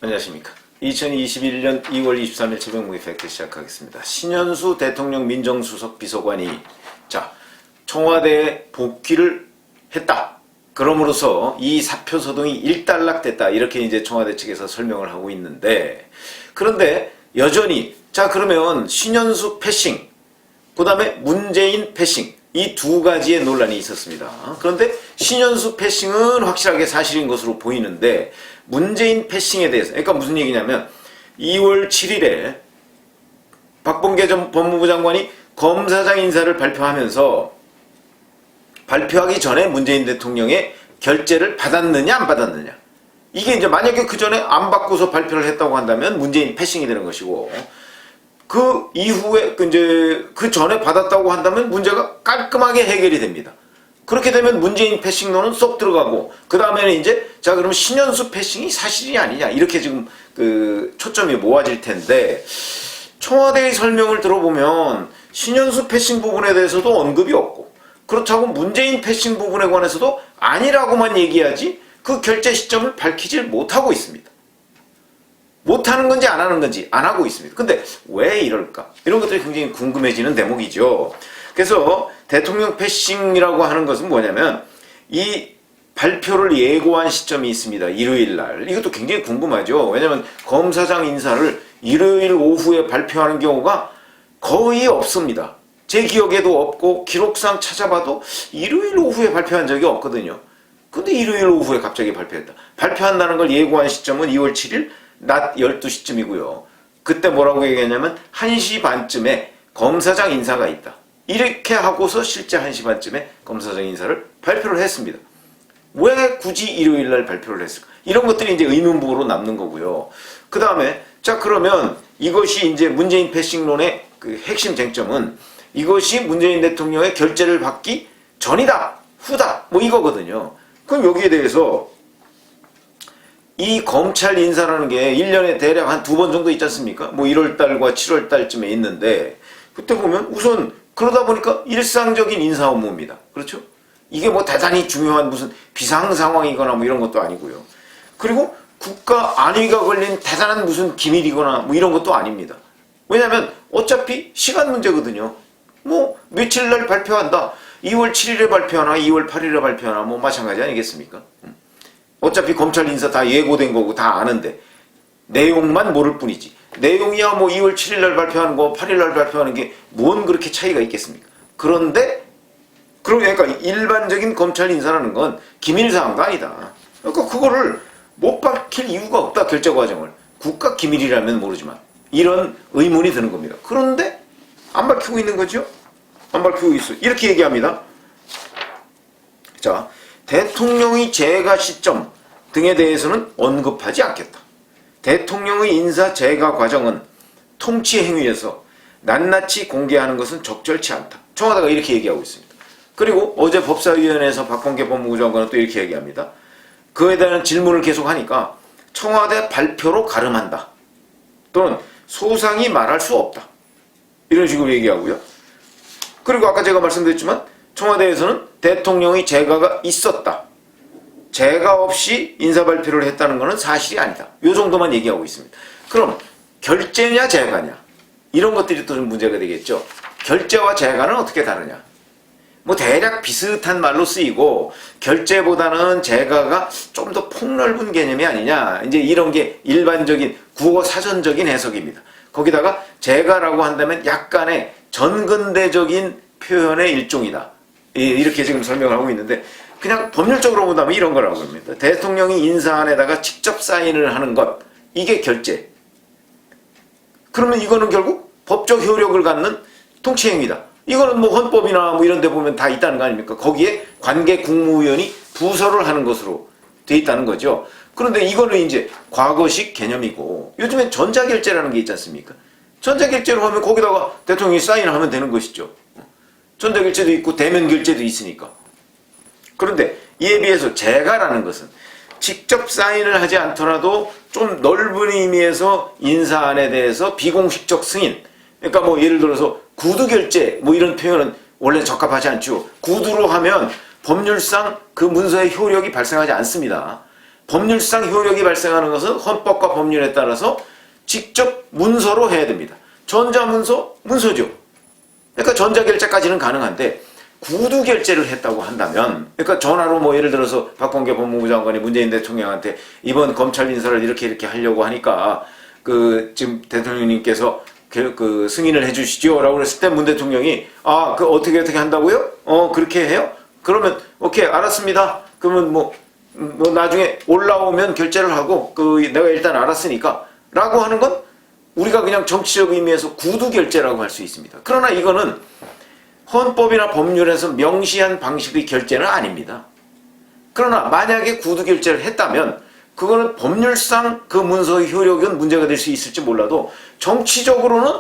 안녕하십니까. 2021년 2월 23일 새벽무기 팩트 시작하겠습니다. 신현수 대통령 민정수석 비서관이 청와대에 복귀를 했다. 그럼으로써 이 사표 소동이 일단락됐다. 이렇게 이제 청와대 측에서 설명을 하고 있는데, 그런데 여전히 그러면 신현수 패싱, 그 다음에 문재인 패싱, 이 두 가지의 논란이 있었습니다. 그런데 신현수 패싱은 확실하게 사실인 것으로 보이는데, 문재인 패싱에 대해서, 그러니까 무슨 얘기냐면 2월 7일에 박범계 전 법무부 장관이 검사장 인사를 발표하면서 발표하기 전에 문재인 대통령의 결재를 받았느냐 안 받았느냐, 이게 이제 만약에 그 전에 안 받고서 발표를 했다고 한다면 문재인 패싱이 되는 것이고, 그 이후에 그 전에 받았다고 한다면 문제가 깔끔하게 해결이 됩니다. 그렇게 되면 문재인 패싱론은 쏙 들어가고, 그 다음에는 이제 그럼 신현수 패싱이 사실이 아니냐, 이렇게 지금 초점이 모아질 텐데, 청와대의 설명을 들어보면 신현수 패싱 부분에 대해서도 언급이 없고, 그렇다고 문재인 패싱 부분에 관해서도 아니라고만 얘기하지 그 결재 시점을 밝히질 못하고 있습니다. 못하는 건지 안 하는 건지 안 하고 있습니다. 근데 왜 이럴까? 이런 것들이 굉장히 궁금해지는 대목이죠. 그래서 대통령 패싱이라고 하는 것은 뭐냐면, 이 발표를 예고한 시점이 있습니다. 일요일 날. 이것도 굉장히 궁금하죠. 왜냐하면 검사장 인사를 일요일 오후에 발표하는 경우가 거의 없습니다. 제 기억에도 없고 기록상 찾아봐도 일요일 오후에 발표한 적이 없거든요. 근데 일요일 오후에 갑자기 발표했다. 발표한다는 걸 예고한 시점은 2월 7일 낮 12시쯤이고요. 그때 뭐라고 얘기했냐면 1시 반쯤에 검사장 인사가 있다. 이렇게 하고서 실제 1시 반쯤에 검사장 인사를 발표를 했습니다. 왜 굳이 일요일 날 발표를 했을까? 이런 것들이 이제 의문부호로 남는 거고요. 그 다음에 그러면 이것이 이제 문재인 패싱론의 그 핵심 쟁점은 이것이 문재인 대통령의 결재를 받기 전이다, 후다, 뭐 이거거든요. 그럼 여기에 대해서 이 검찰 인사라는 게 1년에 대략 한 2번 정도 있지 않습니까? 뭐 1월달과 7월달쯤에 있는데, 그때 보면 우선 그러다 보니까 일상적인 인사 업무입니다. 그렇죠? 이게 뭐 대단히 중요한 무슨 비상 상황이거나 뭐 이런 것도 아니고요. 그리고 국가 안위가 걸린 대단한 무슨 기밀이거나 뭐 이런 것도 아닙니다. 왜냐하면 어차피 시간 문제거든요. 뭐 며칠 날 발표한다. 2월 7일에 발표하나 2월 8일에 발표하나 뭐 마찬가지 아니겠습니까? 어차피 검찰 인사 다 예고된 거고 다 아는데 내용만 모를 뿐이지. 내용이야 뭐 2월 7일 날 발표하는 거 8일 날 발표하는 게 뭔 그렇게 차이가 있겠습니까? 그런데 그러니까 일반적인 검찰 인사라는 건 기밀사항도 아니다. 그러니까 그거를 못 밝힐 이유가 없다. 결재 과정을. 국가 기밀이라면 모르지만 이런 의문이 드는 겁니다. 그런데 안 밝히고 있는 거죠? 안 밝히고 있어. 이렇게 얘기합니다. 대통령의 재가 시점 등에 대해서는 언급하지 않겠다. 대통령의 인사 재가 과정은 통치 행위에서 낱낱이 공개하는 것은 적절치 않다. 청와대가 이렇게 얘기하고 있습니다. 그리고 어제 법사위원회에서 박범계 법무부 장관은 또 이렇게 얘기합니다. 그에 대한 질문을 계속하니까 청와대 발표로 가름한다. 또는 소상히 말할 수 없다. 이런 식으로 얘기하고요. 그리고 아까 제가 말씀드렸지만 청와대에서는 대통령의 재가가 있었다. 재가 없이 인사 발표를 했다는 것은 사실이 아니다. 이 정도만 얘기하고 있습니다. 그럼 결재냐 재가냐, 이런 것들이 또 좀 문제가 되겠죠. 결재와 재가는 어떻게 다르냐. 뭐 대략 비슷한 말로 쓰이고 결재보다는 재가가 좀 더 폭넓은 개념이 아니냐, 이제 이런 게 일반적인 국어 사전적인 해석입니다. 거기다가 재가라고 한다면 약간의 전근대적인 표현의 일종이다. 이렇게 지금 설명을 하고 있는데, 그냥 법률적으로 본다면 이런 거라고 합니다. 대통령이 인사안에다가 직접 사인을 하는 것, 이게 결재. 그러면 이거는 결국 법적 효력을 갖는 통치행위다. 이거는 뭐 헌법이나 뭐 이런 데 보면 다 있다는 거 아닙니까? 거기에 관계 국무위원이 부서를 하는 것으로 돼 있다는 거죠. 그런데 이거는 이제 과거식 개념이고, 요즘엔 전자결제라는 게 있지 않습니까? 전자결제로 하면 거기다가 대통령이 사인을 하면 되는 것이죠. 전자결제도 있고 대면결제도 있으니까. 그런데 이에 비해서 재가라는 것은 직접 사인을 하지 않더라도 좀 넓은 의미에서 인사안에 대해서 비공식적 승인, 그러니까 뭐 예를 들어서 구두결제 뭐 이런 표현은 원래 적합하지 않죠. 구두로 하면 법률상 그 문서의 효력이 발생하지 않습니다. 법률상 효력이 발생하는 것은 헌법과 법률에 따라서 직접 문서로 해야 됩니다. 전자문서, 문서죠. 그러니까 전자결제까지는 가능한데 구두결제를 했다고 한다면, 그러니까 전화로 뭐 예를 들어서 박범계 법무부 장관이 문재인 대통령한테 이번 검찰 인사를 이렇게 하려고 하니까 지금 대통령님께서 그 승인을 해주시죠 라고 그랬을 때 문 대통령이 어떻게 한다고요? 그렇게 해요? 그러면 오케이 알았습니다. 그러면 뭐 나중에 올라오면 결제를 하고 내가 일단 알았으니까 라고 하는 건 우리가 그냥 정치적 의미에서 구두결제라고 할 수 있습니다. 그러나 이거는 헌법이나 법률에서 명시한 방식의 결제는 아닙니다. 그러나 만약에 구두결제를 했다면 그거는 법률상 그 문서의 효력은 문제가 될 수 있을지 몰라도 정치적으로는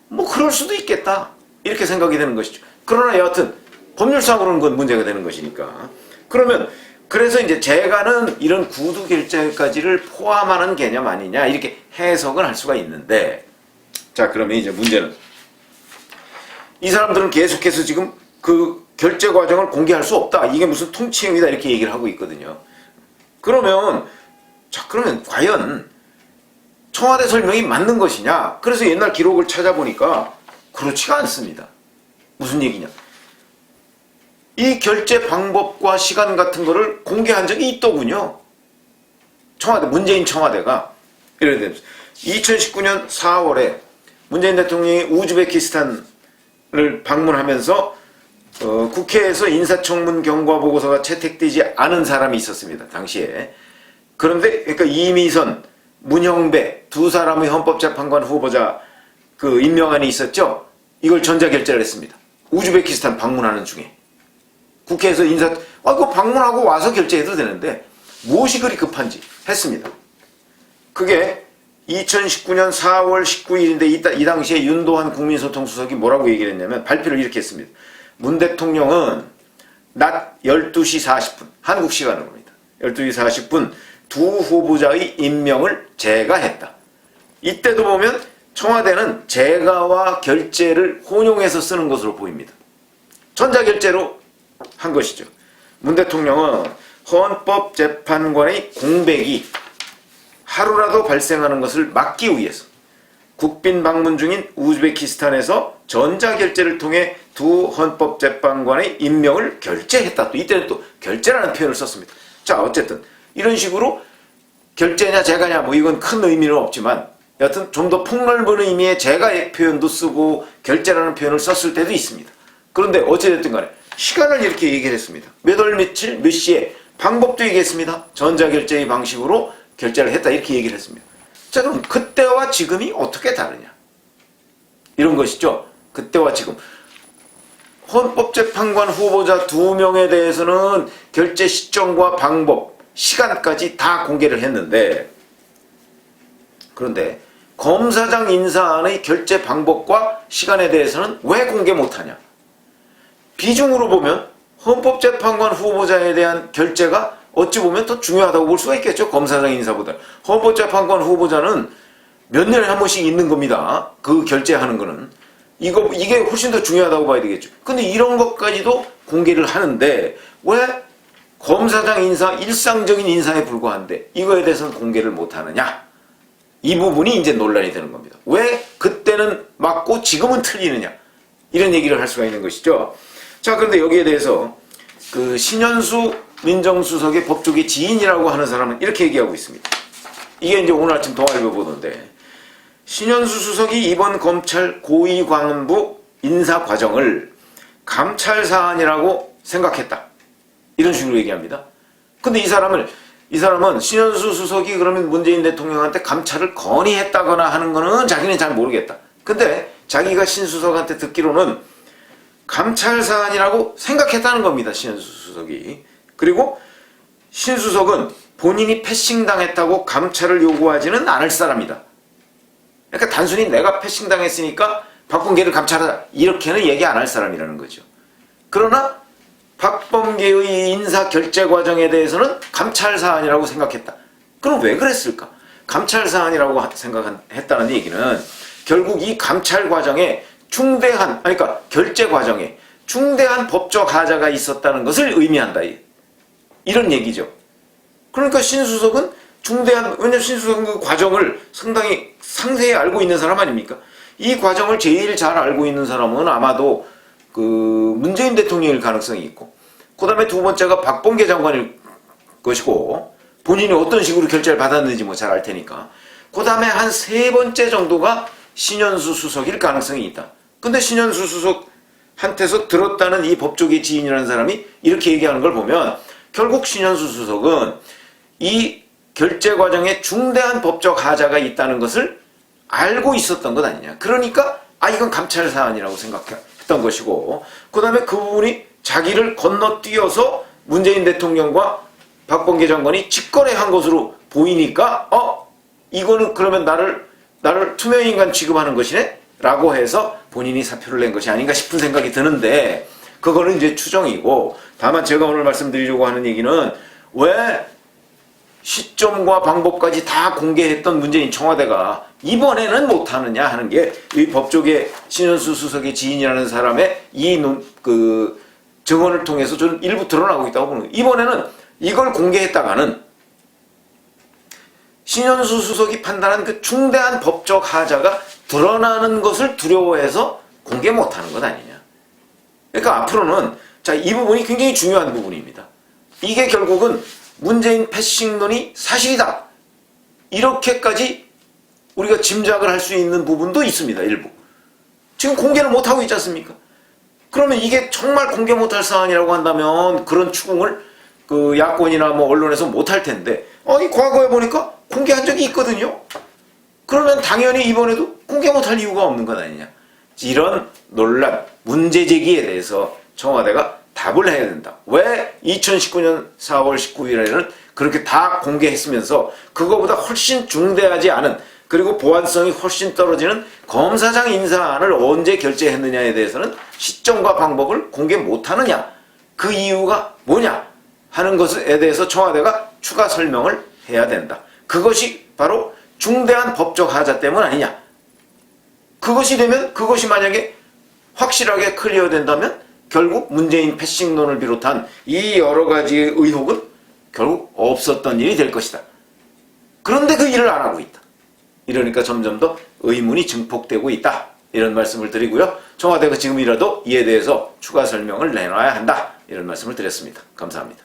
뭐 그럴 수도 있겠다 이렇게 생각이 되는 것이죠. 그러나 여하튼 법률상으로는 그건 문제가 되는 것이니까. 그래서 이제 제가는 이런 구두결제까지를 포함하는 개념 아니냐 이렇게 해석을 할 수가 있는데, 자 그러면 이제 문제는 이 사람들은 계속해서 지금 그 결제 과정을 공개할 수 없다, 이게 무슨 통치행위다 이렇게 얘기를 하고 있거든요. 그러면 과연 청와대 설명이 맞는 것이냐? 그래서 옛날 기록을 찾아보니까 그렇지가 않습니다. 무슨 얘기냐? 이 결제 방법과 시간 같은 거를 공개한 적이 있더군요. 문재인 청와대가. 예를 들면 2019년 4월에 문재인 대통령이 우즈베키스탄을 방문하면서 국회에서 인사청문 경과보고서가 채택되지 않은 사람이 있었습니다. 당시에. 그런데 그러니까 이미선, 문형배 두 사람의 헌법재판관 후보자 임명안이 있었죠. 이걸 전자결제를 했습니다. 우즈베키스탄 방문하는 중에. 국회에서 그거 방문하고 와서 결제해도 되는데 무엇이 그리 급한지 했습니다. 그게 2019년 4월 19일인데 이 당시에 윤도한 국민소통수석이 뭐라고 얘기를 했냐면 발표를 이렇게 했습니다. 문 대통령은 낮 12시 40분 한국 시간으로입니다. 12시 40분 두 후보자의 임명을 제가 했다. 이때도 보면 청와대는 제가와 결제를 혼용해서 쓰는 것으로 보입니다. 전자결제로 한 것이죠. 문 대통령은 헌법재판관의 공백이 하루라도 발생하는 것을 막기 위해서 국빈 방문 중인 우즈베키스탄에서 전자결제를 통해 두 헌법재판관의 임명을 결제했다. 또 이때는 또 결제라는 표현을 썼습니다. 자, 어쨌든 이런 식으로 결제냐 제가냐 뭐 이건 큰 의미는 없지만 여하튼 좀 더 폭넓은 의미의 제가의 표현도 쓰고 결제라는 표현을 썼을 때도 있습니다. 그런데 어찌됐든 간에 시간을 이렇게 얘기를 했습니다. 몇 월 며칠 몇 시에 방법도 얘기했습니다. 전자결제의 방식으로 결제를 했다 이렇게 얘기를 했습니다. 자, 그럼 그때와 지금이 어떻게 다르냐 이런 것이죠. 그때와 지금 헌법재판관 후보자 2명에 대해서는 결제 시점과 방법, 시간까지 다 공개를 했는데, 그런데 검사장 인사안의 결제 방법과 시간에 대해서는 왜 공개 못하냐? 비중으로 보면 헌법재판관 후보자에 대한 결제가 어찌 보면 더 중요하다고 볼 수가 있겠죠. 검사장 인사보다. 헌법재판관 후보자는 몇 년에 한 번씩 있는 겁니다. 그 결제하는 거는. 이게 훨씬 더 중요하다고 봐야 되겠죠. 근데 이런 것까지도 공개를 하는데 왜 검사장 인사, 일상적인 인사에 불과한데 이거에 대해서는 공개를 못하느냐? 이 부분이 이제 논란이 되는 겁니다. 왜 그때는 맞고 지금은 틀리느냐? 이런 얘기를 할 수가 있는 것이죠. 자, 그런데 여기에 대해서 신현수 민정수석의 법조계 지인이라고 하는 사람은 이렇게 얘기하고 있습니다. 이게 이제 오늘 아침 동아일보 보도인데, 신현수 수석이 이번 검찰 고위관원부 인사 과정을 감찰 사안이라고 생각했다. 이런 식으로 얘기합니다. 근데 이 사람은 신현수 수석이 그러면 문재인 대통령한테 감찰을 건의했다거나 하는 거는 자기는 잘 모르겠다. 근데 자기가 신 수석한테 듣기로는 감찰 사안이라고 생각했다는 겁니다. 신현수 수석이. 그리고 신 수석은 본인이 패싱당했다고 감찰을 요구하지는 않을 사람이다. 그러니까 단순히 내가 패싱당했으니까 박범계를 감찰하자 이렇게는 얘기 안 할 사람이라는 거죠. 그러나 박범계의 인사 결제 과정에 대해서는 감찰 사안이라고 생각했다. 그럼 왜 그랬을까? 감찰 사안이라고 생각했다는 얘기는 결국 이 감찰 과정에 그러니까 결제 과정에 중대한 법적 하자가 있었다는 것을 의미한다. 이런 얘기죠. 그러니까 신수석은 왜냐면 신수석은 그 과정을 상당히 상세히 알고 있는 사람 아닙니까? 이 과정을 제일 잘 알고 있는 사람은 아마도 그 문재인 대통령일 가능성이 있고, 그 다음에 두 번째가 박범계 장관일 것이고, 본인이 어떤 식으로 결제를 받았는지 뭐 잘 알 테니까. 그 다음에 한 세 번째 정도가 신현수 수석일 가능성이 있다. 근데 신현수 수석한테서 들었다는 이 법조계 지인이라는 사람이 이렇게 얘기하는 걸 보면 결국 신현수 수석은 이 결제 과정에 중대한 법적 하자가 있다는 것을 알고 있었던 것 아니냐. 그러니까 이건 감찰 사안이라고 생각했던 것이고, 그 다음에 그 부분이 자기를 건너뛰어서 문재인 대통령과 박범계 장관이 직거래한 것으로 보이니까 이거는 그러면 나를 투명인간 취급하는 것이네? 라고 해서 본인이 사표를 낸 것이 아닌가 싶은 생각이 드는데, 그거는 이제 추정이고, 다만 제가 오늘 말씀드리려고 하는 얘기는 왜 시점과 방법까지 다 공개했던 문재인 청와대가 이번에는 못하느냐 하는 게 이 법조계 신현수 수석의 지인이라는 사람의 그 증언을 통해서 저는 일부 드러나고 있다고 보는 거예요. 이번에는 이걸 공개했다가는 신현수 수석이 판단한 그 중대한 법적 하자가 드러나는 것을 두려워해서 공개 못하는 것 아니냐. 그러니까 앞으로는 이 부분이 굉장히 중요한 부분입니다. 이게 결국은 문재인 패싱론이 사실이다, 이렇게까지 우리가 짐작을 할 수 있는 부분도 있습니다. 일부. 지금 공개를 못하고 있지 않습니까? 그러면 이게 정말 공개 못할 사안이라고 한다면 그런 추궁을 그 야권이나 뭐 언론에서 못할 텐데, 이 과거에 보니까 공개한 적이 있거든요. 그러면 당연히 이번에도 공개 못할 이유가 없는 것 아니냐. 이런 논란, 문제 제기에 대해서 청와대가 답을 해야 된다. 왜 2019년 4월 19일에는 그렇게 다 공개했으면서 그거보다 훨씬 중대하지 않은, 그리고 보안성이 훨씬 떨어지는 검사장 인사안을 언제 결재했느냐에 대해서는 시점과 방법을 공개 못하느냐, 그 이유가 뭐냐 하는 것에 대해서 청와대가 추가 설명을 해야 된다. 그것이 바로 중대한 법적 하자 때문 아니냐. 그것이 되면, 그것이 만약에 확실하게 클리어된다면 결국 문재인 패싱론을 비롯한 이 여러 가지의 의혹은 결국 없었던 일이 될 것이다. 그런데 그 일을 안 하고 있다. 이러니까 점점 더 의문이 증폭되고 있다. 이런 말씀을 드리고요. 청와대가 지금이라도 이에 대해서 추가 설명을 내놔야 한다. 이런 말씀을 드렸습니다. 감사합니다.